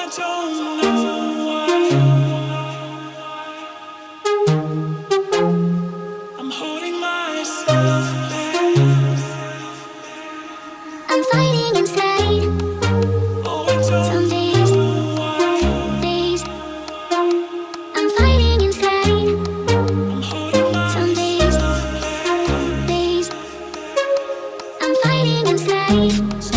don't know why I'm holding myself back. I'm fighting inside. Oh, I Some don't days, know why days. I'm fighting inside. I'm holding Some days, myself back. days. I'm fighting inside.